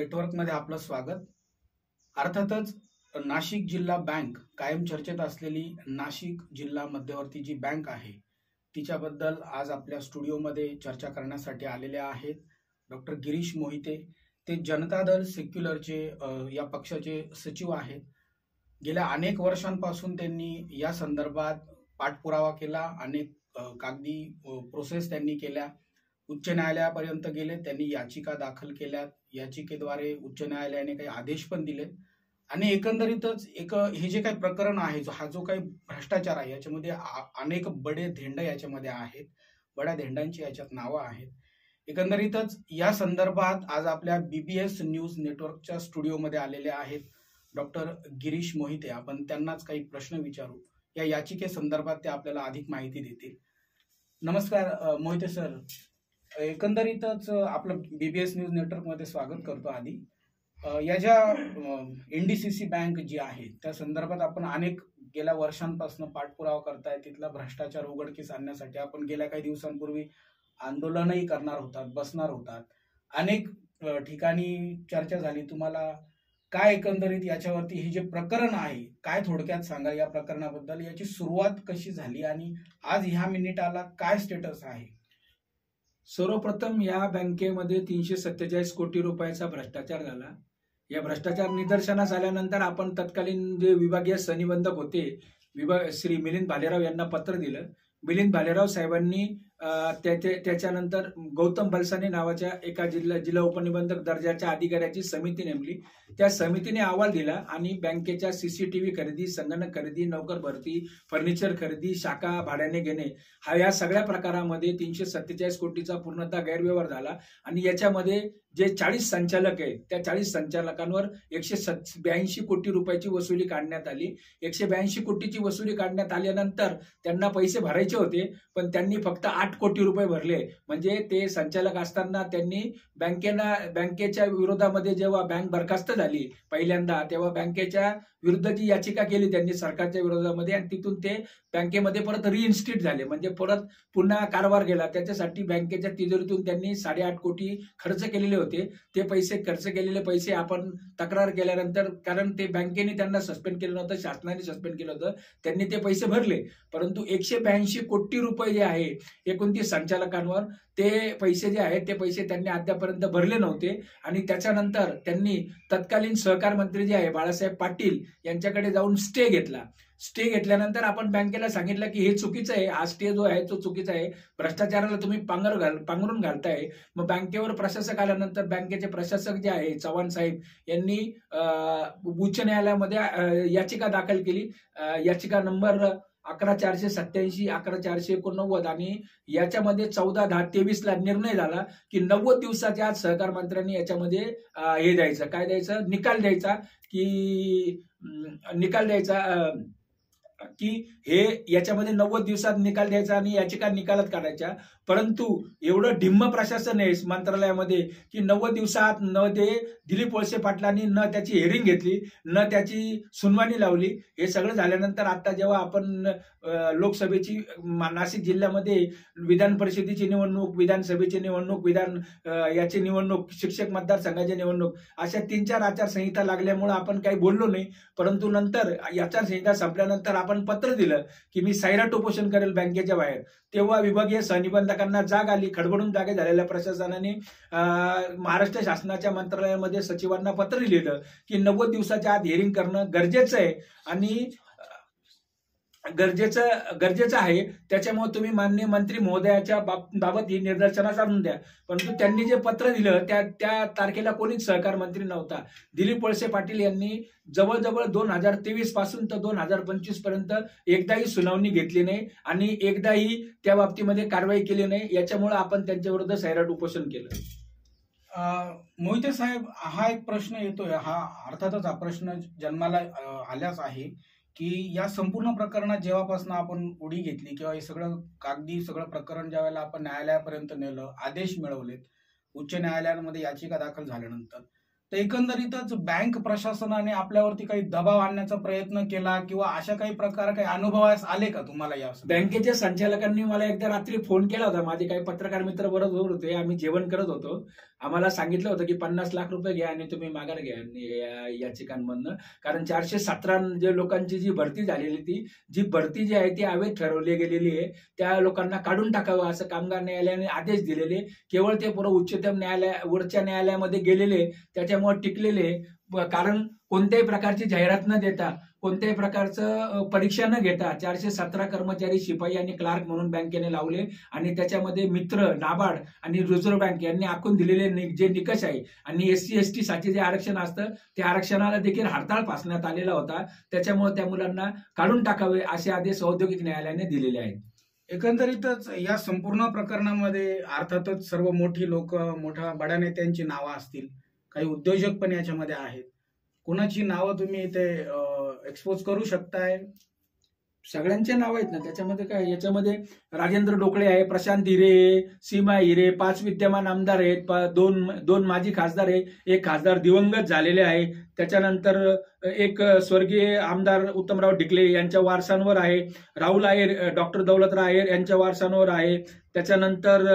नेटवर्कमध्ये आपलं स्वागत। अर्थातच नाशिक जिल्हा बँक कायम चर्चेत असलेली नाशिक जिल्हा मध्यवर्ती जी बँक आहे तिच्याबद्दल आज आपल्या स्टुडिओमध्ये चर्चा करण्यासाठी आलेले आहेत डॉक्टर गिरीश मोहिते। ते जनता दल सेक्युलरचे या पक्षाचे सचिव आहेत। गेल्या अनेक वर्षांपासून त्यांनी या संदर्भात पाठपुरावा केला, अनेक कागदी प्रोसेस त्यांनी केल्या, उच्च न्यायालयापर्यंत गेले, त्यांनी याचिका दाखल केल्यात, याचिकेद्वारे उच्च न्यायालयाने काही आदेश पण दिले आणि एकंदरीतच हे जे काही प्रकरण आहे, हा जो काही भ्रष्टाचार आहे याच्यामध्ये अनेक बडे धेंड याच्यामध्ये आहेत, बड्या धेंडांची याच्यात नावं आहेत। एकंदरीतच या संदर्भात आज आपल्या बीबीएस न्यूज नेटवर्कच्या स्टुडिओमध्ये आलेले आहेत डॉक्टर गिरीश मोहिते। आपण त्यांनाच काही प्रश्न विचारू, या याचिके संदर्भात ते आपल्याला अधिक माहिती देतील। नमस्कार मोहिते सर, एकंदरीतच आपलं बीबीएस न्यूज नेटवर्क मध्ये स्वागत करतो। आधी या ज्या एनडीसीसी बँक जी आहे त्या संदर्भात आपण अनेक गेल्या वर्षांपासून पाठपुरावा करताय, तिथला भ्रष्टाचार उघडकीस आणण्यासाठी आपण गेल्या काही दिवसांपूर्वी आंदोलनही करणार होतात, बसणार होतात, अनेक ठिकाणी चर्चा झाली। तुम्हाला काय एकंदरीत याच्यावरती हे जे प्रकरण आहे काय थोडक्यात सांगा, या प्रकरणाबद्दल, याची सुरुवात कशी झाली आणि आज ह्या मिनिटाला काय स्टेटस आहे? सर्वप्रथम या बँकेमध्ये 347 कोटी रुपयाचा भ्रष्टाचार झाला। या भ्रष्टाचार निदर्शनास आल्यानंतर आपण तत्कालीन जे विभागीय सहनिबंधक होते श्री मिलिंद भालेराव यांना पत्र दिलं। मिलिंद भालेराव साहेबांनी त्याच्यानंतर गौतम बलसाने नावाच्या एका जिल्हा उपनिबंधक दर्जाच्या अधिकाऱ्याची समिती नेमली। त्या समितीने अहवाल दिला आणि बँकेच्या सीसीटीव्ही खरेदी, संगणक खरेदी, नोकर भरती, फर्निचर खरेदी, शाखा भाड्याने घेणे या सगळ्या प्रकारामध्ये 347 कोटीचा पूर्णतः गैरव्यवहार झाला आणि याच्यामध्ये जे 40 संचालक आहेत त्या 40 संचालकांवर 182 कोटी रुपयाची वसुली काढण्यात आली। 182 कोटीची वसुली काढण्यात आल्यानंतर त्यांना पैसे भरायचे होते, पण त्यांनी फक्त 8 कोटी रुपये भरले। म्हणजे ते संचालक असताना त्यांनी बँकेच्या विरोधामध्ये जेव्हा बँक बरखास्त झाली पहिल्यांदा, तेव्हा बँकेच्या विरुद्ध जी याचिका केली त्यांनी सरकारच्या विरोधामध्ये आणि तिथून ते बँकेमध्ये परत रिइन्स्टेट झाले, म्हणजे परत पुन्हा कारभार गेला। त्याच्यासाठी बँकेच्या तिजोरीतून त्यांनी 8.5 कोटी खर्च केलेले होते। ते खर्च केलेले पैसे आपण तक्रार केल्यानंतर, कारण ते बँकेने त्यांना सस्पेंड केलं नव्हतं, शासनाने सस्पेंड केलं होतं, त्यांनी ते पैसे भरले। परंतु 182 कोटी रुपये जे आहे 29 संचालकांवर, ते पैसे जे आहेत ते पैसे त्यांनी अद्यापर्यंत भरले नव्हते आणि त्याच्यानंतर त्यांनी तत्कालीन सहकार मंत्री जे आहे बाळासाहेब पाटील यांच्याकडे जाऊन स्टे घेतला। स्टे घेतल्यानंतर आपण बँकेला सांगितलं की हे चुकीचं आहे, हा स्टे जो आहे तो चुकीचा आहे, भ्रष्टाचाराला तुम्ही पांघरून घालताय। मग बँकेवर प्रशासक आल्यानंतर बँकेचे प्रशासक जे आहे चव्हाण साहेब यांनी उच्च न्यायालयामध्ये याचिका दाखल केली, याचिका नंबर 11487, 11489 आणि याच्यामध्ये 14/10/23 ला निर्णय झाला की 90 दिवसाच्या आत सहकार मंत्र्यांनी याच्यामध्ये हे द्यायचं, काय द्यायचं, निकाल द्यायचा की हे याच्यामध्ये 90 दिवसात निकाल द्यायचा आणि याचिका निकालात काढायच्या। परंतु एवढं ढिम्म प्रशासन आहे मंत्रालयामध्ये की 90 दिवसात न ते दिलीप वळसे पाटलांनी न त्याची हिअरिंग घेतली, न त्याची सुनावणी लावली। हे सगळं झाल्यानंतर आता जेव्हा आपण लोकसभेची नाशिक जिल्ह्यामध्ये विधान परिषदेची निवडणूक, विधानसभेची निवडणूक, याची निवडणूक, शिक्षक मतदारसंघाची निवडणूक, अशा 3-4 आचारसंहिता लागल्यामुळे आपण काही बोललो नाही। परंतु नंतर आचारसंहिता संपल्यानंतर आपण पत्र दिलं की मी सैराट उपोषण करेल बँकेच्या बाहेर। तेव्हा विभागीय सहनिबंधकांना जाग आली, खडबडून जागे झालेल्या प्रशासनाने महाराष्ट्र शासनाच्या मंत्रालयामध्ये सचिवांना पत्र लिहिलं की 90 दिवसाच्या आत हिअरिंग करणं गरजेचं आहे आणि गरजेचं आहे, त्याच्यामुळे तुम्ही माननीय मंत्री महोदयाच्या बाबत ही निदर्शनास आणून द्या। परंतु त्यांनी जे पत्र दिलं त्या तारखेला कोणीच सहकार मंत्री नव्हता। दिलीप वळसे पाटील यांनी जवळजवळ 2023 पासून तर 2025 पर्यंत एकदाही सुनावणी घेतली नाही आणि एकदाही त्या बाबतीमध्ये कारवाई केली नाही। याच्यामुळे आपण त्यांच्या विरुद्ध सैराट उपोषण केलं। मोहिते साहेब, हा एक प्रश्न येतोय, हा अर्थातच हा प्रश्न जन्माला आल्याच आहे की या संपूर्ण प्रकरणात जेव्हापासून आपण उडी घेतली किंवा हे सगळं कागदी प्रकरण ज्यावेळेला आपण न्यायालयापर्यंत नेलं, आदेश मिळवलेत, उच्च न्यायालयामध्ये याचिका दाखल झाल्यानंतर, तर एकंदरीतच बँक प्रशासनाने आपल्यावरती काही दबाव आणण्याचा प्रयत्न केला किंवा अशा काही प्रकार काही अनुभवास आले का तुम्हाला? या बँकेच्या संचालकांनी मला एकदा रात्री फोन केला होता, माझे काही पत्रकार मित्र बरोबर होते, आम्ही जेवण करत होतो आम्हाला सांगितलं होतं की 50 लाख रुपये घ्या आणि तुम्ही माघार घ्या या याचिकांमधनं. कारण 417 जे लोकांची जी भरती झालेली जी भरती जी आहे ती अवैध ठरवली गेलेली आहे. त्या लोकांना काढून टाकावं असं कामगार न्यायालयाने आदेश दिलेले. केवळ ते पुढे उच्चतम वरच्या न्यायालयामध्ये गेलेले, त्याच्यामुळे टिकलेले. कारण कोणत्याही प्रकारची जाहिरात न देता, कोणत्याही प्रकारचं परीक्षा न घेता 417 कर्मचारी, शिपाई आणि क्लार्क म्हणून बँकेने लावले. आणि त्याच्यामध्ये मित्र, नाबार्ड आणि रिझर्व्ह बँक यांनी आखून दिलेले जे निकष आहे आणि SC ST साठी जे आरक्षण असतं त्या आरक्षणाला देखील हरताळ फासण्यात आलेला होता. त्याच्यामुळे त्या मुलांना काढून टाकावे असे आदेश औद्योगिक न्यायालयाने दिलेले आहेत. एकंदरीतच या संपूर्ण प्रकरणामध्ये अर्थातच सर्व मोठी लोक, मोठ्या बड्या नेत्यांची नावं असतील, काही उद्योजक पण याच्यामध्ये आहेत. कोणाची नावं तुम्ही इथे एक्सपोज करू शकताय? सगळ्यांचे नाव आहेत ना त्याच्यामध्ये. काय याच्यामध्ये राजेंद्र डोकळे आहे, प्रशांत हिरे, सीमा हिरे, 5 विद्यमान आमदार आहेत, दोन माजी खासदार आहे, एक खासदार दिवंगत झालेले आहे. त्याच्यानंतर एक स्वर्गीय आमदार उत्तमराव ढिकले यांच्या वारसांवर आहे. राहुल आयर, डॉक्टर दौलतराव आयर यांच्या वारसांवर आहे. त्याच्यानंतर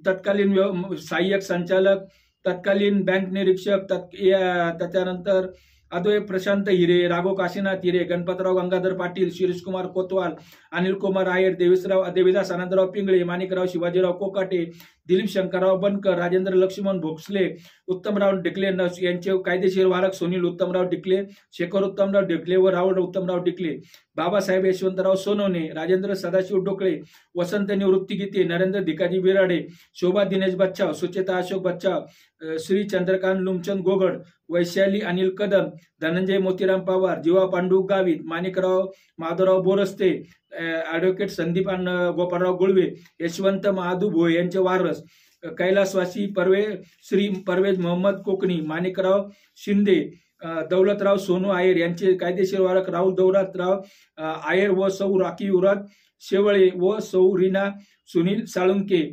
तत्कालीन सहाय्यक संचालक, तत्कालीन बँक निरीक्षक, त्याच्यानंतर अद्वय प्रशांत हिरे, राघव काशीनाथ हिरे, गणपतराव गंगाधर पाटील, शिरीषकुमार कोतवाल, अनिल कुमार आयर, देवीदास आनंदराव पिंगळे, माणिकराव शिवाजीराव कोकाटे, दिलीप शंकरराव बनकर, राजेंद्र लक्ष्मण भोसले, उत्तमराव ढिकले यांचे कायदेशीर वारक सुनील उत्तमराव ढिकले, शेखर उत्तमराव ढिकले व राहुल उत्तमराव ढिकले, बाबासाहेब यशवंतराव सोनवणे, राजेंद्र सदाशिव डोकळे, वसंत निवृत्ती गीते, नरेंद्र धिकाजी बिराडे, शोभा दिनेश बच्चाव, सुचेता अशोक बच्चाव, श्री चंद्रकांत लुमचंद गोगड, वैशाली अनिल कदम, धनंजय मोतीराम पवार, जीवा पांडू गावित, माणिकराव माधवराव बोरस्ते, ॲडव्होकेट संदीप गोपाळराव गुळवे, यशवंत महादू भोये यांचे वारस, कैलासवासी श्री परवेज मोहम्मद कोकणी, माणिकराव शिंदे, दौलतराव सोनू आयर यांचे कायदेशीर वारक राहुल दौलतराव आयर व सौ राखी युवराज शेवळे व सौ रीना सुनील साळुंके,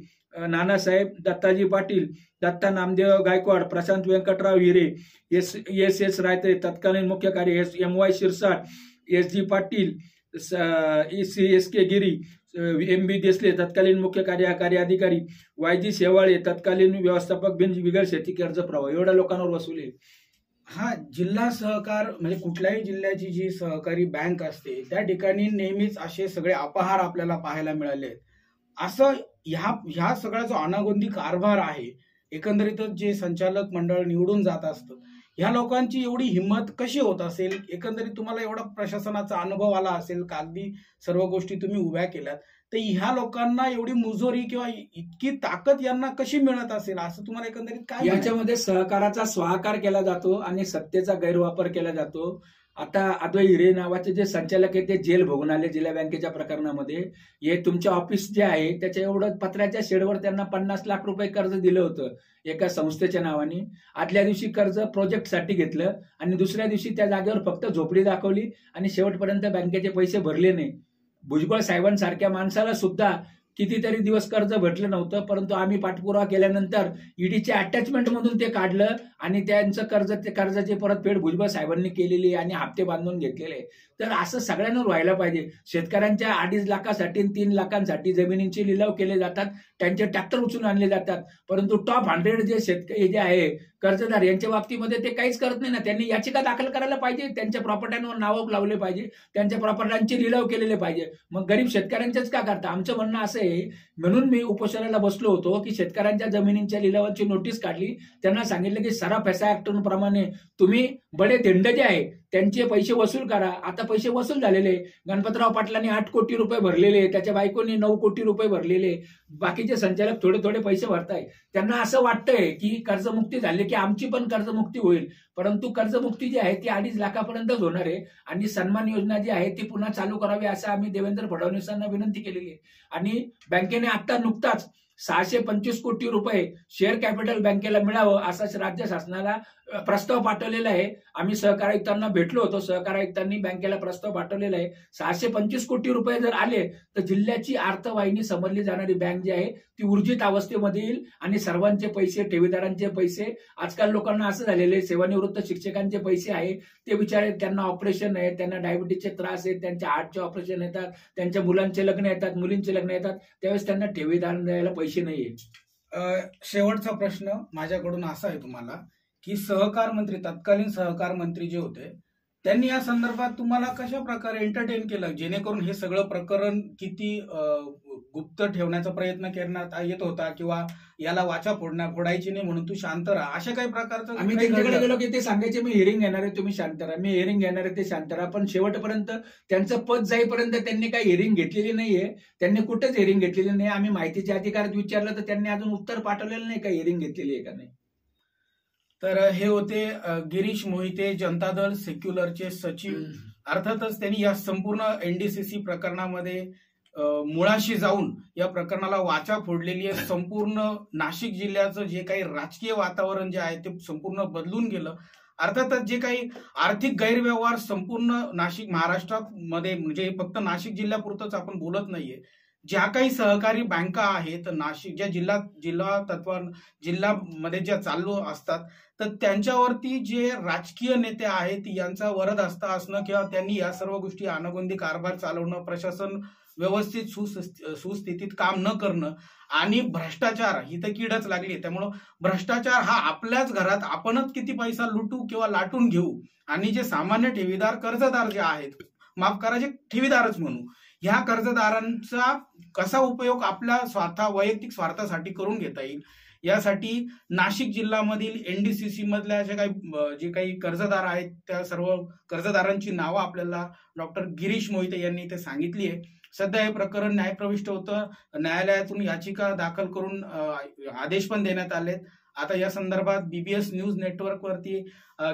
नानासाहेब दत्ताजी पाटील, दत्ता नामदेव गायकवाड, प्रशांत व्यंकटराव हिरे, एस रायते, तत्कालीन मुख्य कार्य MY Shirsat, SG Patil, SK Giri, MB Desale, तत्कालीन मुख्य कार्यकारी अधिकारी, YG शेवाळे, तत्कालीन व्यवस्थापक बिगर शेती कर्ज प्रवाह, एवढ्या लोकांवर वसुली. हा जिल्हा सहकार म्हणजे कुठल्याही जिल्ह्याची जी सहकारी बँक असते त्या ठिकाणी नेहमीच असे सगळे अपहार आपल्याला पाहायला मिळाले आहेत. असं ह्या सगळा जो अनागोंदी कारभार आहे, एकंदरीतच जे संचालक मंडळ निवडून जात असतं, ह्या लोकांची एवढी हिंमत कशी होत असेल? एकंदरीत तुम्हाला एवढा प्रशासनाचा अनुभव आला असेल, कागदी सर्व गोष्टी तुम्ही उभ्या केल्यात, तर ह्या लोकांना एवढी मुजोरी किंवा इतकी ताकद यांना कशी मिळत असेल असं तुम्हाला एकंदरीत काय? याच्यामध्ये सहकाराचा स्वाकार केला जातो आणि सत्तेचा गैरवापर केला जातो. आता अद्वै हिरे नावाचे जे संचालक आहे ते जेल भोगून आले जिल्हा बँकेच्या प्रकरणामध्ये. हे तुमचे ऑफिस जे आहे त्याच्या एवढं पत्र्याच्या शेडवर त्यांना 50 लाख रुपये कर्ज दिलं होतं एका संस्थेच्या नावाने. आदल्या दिवशी कर्ज प्रोजेक्टसाठी घेतलं आणि दुसऱ्या दिवशी त्या जागेवर फक्त झोपडी दाखवली आणि शेवटपर्यंत बँकेचे पैसे भरले नाही. भुजबळ साहेबांसारख्या माणसाला सुद्धा कितीतरी दिवस कर्ज भेटलं नव्हतं, परंतु आम्ही पाठपुरावा केल्यानंतर ईडीच्या अटॅचमेंट मधून ते काढलं आणि त्यांचं कर्जाची परतफेड भुजबळ साहेबांनी केलेली आणि हप्ते बांधून घेतलेले. तर असं सगळ्यांवर व्हायला पाहिजे. शेतकऱ्यांच्या 2.5 लाखासाठी 3 लाखांसाठी जमिनींचे लिलाव केले जातात, त्यांचे ट्रॅक्टर उचलून आणले जातात, परंतु टॉप 100 जे शेतकरी जे आहे कर्जदार यांच्या बाबतीमध्ये ते काहीच करत नाही ना. त्यांनी याचिका दाखल करायला पाहिजे, त्यांच्या प्रॉपर्ट्यांवर नावं लावले पाहिजे, त्यांच्या प्रॉपर्ट्यांचे लिलाव केलेले पाहिजे. मग गरीब शेतकऱ्यांचेच का करता? आमचं म्हणणं असं आहे, म्हणून मी उपोषणाला बसलो होतो की शेतकऱ्यांच्या जमिनींच्या लिलावाची नोटीस काढली, त्यांना सांगितलं की सराफ पैसा ऍक्ट प्रमाणे तुम्ही बडे धेंड जे आहे त्यांचे पैसे वसूल करा. आता पैसे वसूल झालेले. गणपतराव पाटलांनी 8 कोटी रुपये भरलेले, त्याच्या बायकोनी 9 कोटी रुपये भरलेले, बाकीचे संचालक थोडे थोडे पैसे भरताय. त्यांना असं वाटतंय की कर्जमुक्ती झाली की आमची पण कर्जमुक्ती होईल, परंतु कर्जमुक्ती जी आहे ती 2.5 लाखापर्यंतच होणार आहे आणि सन्मान योजना जी आहे ती पुन्हा चालू करावी असं आम्ही देवेंद्र फडणवीसांना विनंती केलेली आहे. आणि बँकेने आता नुकताच 625 कोटी रुपये शेअर कॅपिटल बँकेला मिळावं असा राज्य शासनाला प्रस्ताव पाठवलेला आहे. आम्ही सहकार आयुक्तांना भेटलो होतो, सहकार आयुक्तांनी बँकेला प्रस्ताव पाठवलेला आहे. 625 कोटी रुपये जर आले तर जिल्ह्याची अर्थवाहिनी समजली जाणारी बँक जी आहे ती ऊर्जित अवस्थेमध्ये येईल आणि सर्वांचे पैसे, ठेवीदारांचे पैसे, आजकाल लोकांना असं झालेले सेवानिवृत्त शिक्षकांचे पैसे आहे ते बिचारे, त्यांना ऑपरेशन आहे, त्यांना डायबिटीसचे त्रास आहेत, त्यांच्या हार्टचे ऑपरेशन येतात, त्यांच्या मुलांचे लग्न येतात, मुलींचे लग्न येतात, त्यावेळेस त्यांना ठेवीदार द्यायला पैसे नाहीये. शेवटचा प्रश्न माझ्याकडून असा आहे तुम्हाला की सहकार मंत्री, तत्कालीन सहकार मंत्री जे होते, त्यांनी या संदर्भात तुम्हाला कशा प्रकारे एंटरटेन केलं, जेणेकरून हे सगळं प्रकरण किती गुप्त ठेवण्याचा प्रयत्न करण्यात येत होता किंवा याला वाचा फोडायची नाही म्हणून तू शांत राहा, अशा काही प्रकारचं आम्ही त्यांच्याकडे गेलो की ते सांगायचे मी हिअरिंग घेणार आहे, तुम्ही शांत राहा, मी हिअरिंग घेणार आहे, ते शांत राहा. पण शेवटपर्यंत त्यांचं पद जाईपर्यंत त्यांनी काही हिअरिंग घेतलेली नाहीये, त्यांनी कुठेच हिअरिंग घेतलेली नाही. आम्ही माहितीच्या अधिकारात विचारलं तर त्यांनी अजून उत्तर पाठवलेलं नाही का हिअरिंग घेतलेली आहे का नाही. तर हे होते गिरीश मोहिते, जनता दल सेक्युलरचे सचिव. अर्थातच त्यांनी या संपूर्ण एनडीसीसी प्रकरणामध्ये मुळाशी जाऊन या प्रकरणाला वाचा फोडलेली आहे. संपूर्ण नाशिक जिल्ह्याचं जे काही राजकीय वातावरण जे आहे ते संपूर्ण बदलून गेलं. अर्थातच जे काही आर्थिक गैरव्यवहार संपूर्ण नाशिक महाराष्ट्रामध्ये, म्हणजे फक्त नाशिक जिल्ह्यापुरतच आपण बोलत नाहीये, ज्या काही सहकारी बँका आहेत नाशिक, ज्या जिल्ह्यामध्ये ज्या चालू असतात, तर त्यांच्यावरती जे राजकीय नेते आहेत यांचा वरदहस्ता असणं किंवा त्यांनी या सर्व गोष्टी अनागोंदी कारभार चालवणं, प्रशासन व्यवस्थित सुस्थितीत काम न करणं आणि भ्रष्टाचार ही तर कीडच लागली. त्यामुळं भ्रष्टाचार हा आपल्याच घरात आपणच किती पैसा लुटू किंवा लाटून घेऊ आणि जे सामान्य ठेवीदार, कर्जदार जे आहेत, माफ करा, जे ठेवीदारच म्हणू, ह्या कर्जदारांचा कसा उपयोग आपल्या वैयक्तिक स्वार्थासाठी करून घेता येईल, यासाठी नाशिक जिल्ह्यामधील एनडीसीसी मधल्या जे काही कर्जदार आहेत त्या सर्व कर्जदारांची नावं आपल्याला डॉक्टर गिरीश मोहिते यांनी इथे सांगितली आहे. सध्या हे प्रकरण न्यायप्रविष्ट होतं, न्यायालयातून याचिका दाखल करून आदेश पण देण्यात आलेत. आता या संदर्भात बीबीएस न्यूज नेटवर्क वरती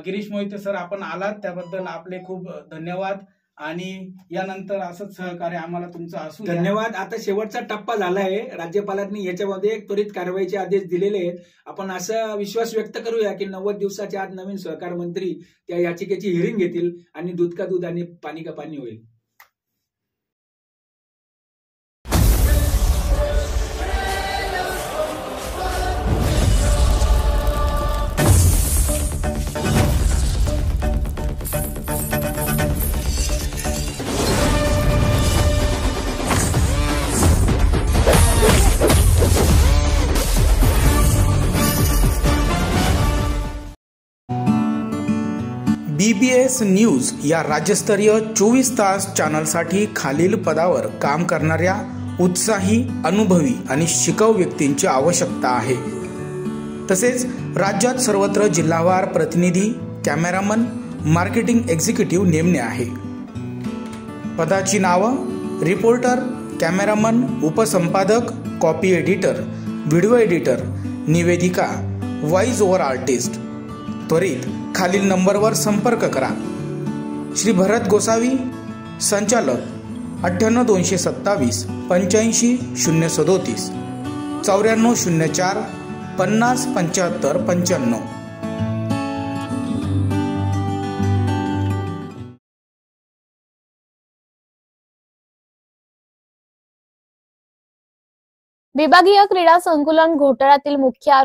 गिरीश मोहिते सर आपण आलात, त्याबद्दल आपले खूप धन्यवाद आणि यानंतर असंच सहकार्य आम्हाला तुमचं असू द्या. धन्यवाद. आता शेवटचा टप्पा झाला आहे, राज्यपालांनी याच्यामध्ये एक त्वरित कारवाईचे आदेश दिलेले आहेत. आपण असा विश्वास व्यक्त करूया की 90 दिवसाच्या आत नवीन सहकार मंत्री त्या याचिकेची हिअरिंग घेतील आणि दूध का दूध आणि पाणी का पाणी होईल. बीबीएस न्यूज या राज्यस्तरीय 24 तास चॅनलसाठी खालील पदावर काम करणाऱ्या उत्साही, अनुभवी आणि शिकाऊ व्यक्तींची आवश्यकता आहे. तसेच राज्यात सर्वत्र जिल्हावार प्रतिनिधी, कॅमेरामन, मार्केटिंग एक्झिक्युटिव्ह नेमणे आहे. पदाची नावं: रिपोर्टर, कॅमेरामन, उपसंपादक, कॉपी एडिटर, व्हिडिओ एडिटर, निवेदिका, व्हॉइस ओव्हर आर्टिस्ट. त्वरित खालील नंबरवर संपर्क करा. श्री भरत गोसावी, संचालक, 98 227 85 037, 94 04 50 75 95. विभागीय क्रीडा संकुलन घोटाळ्यातील मुख्य आरोपी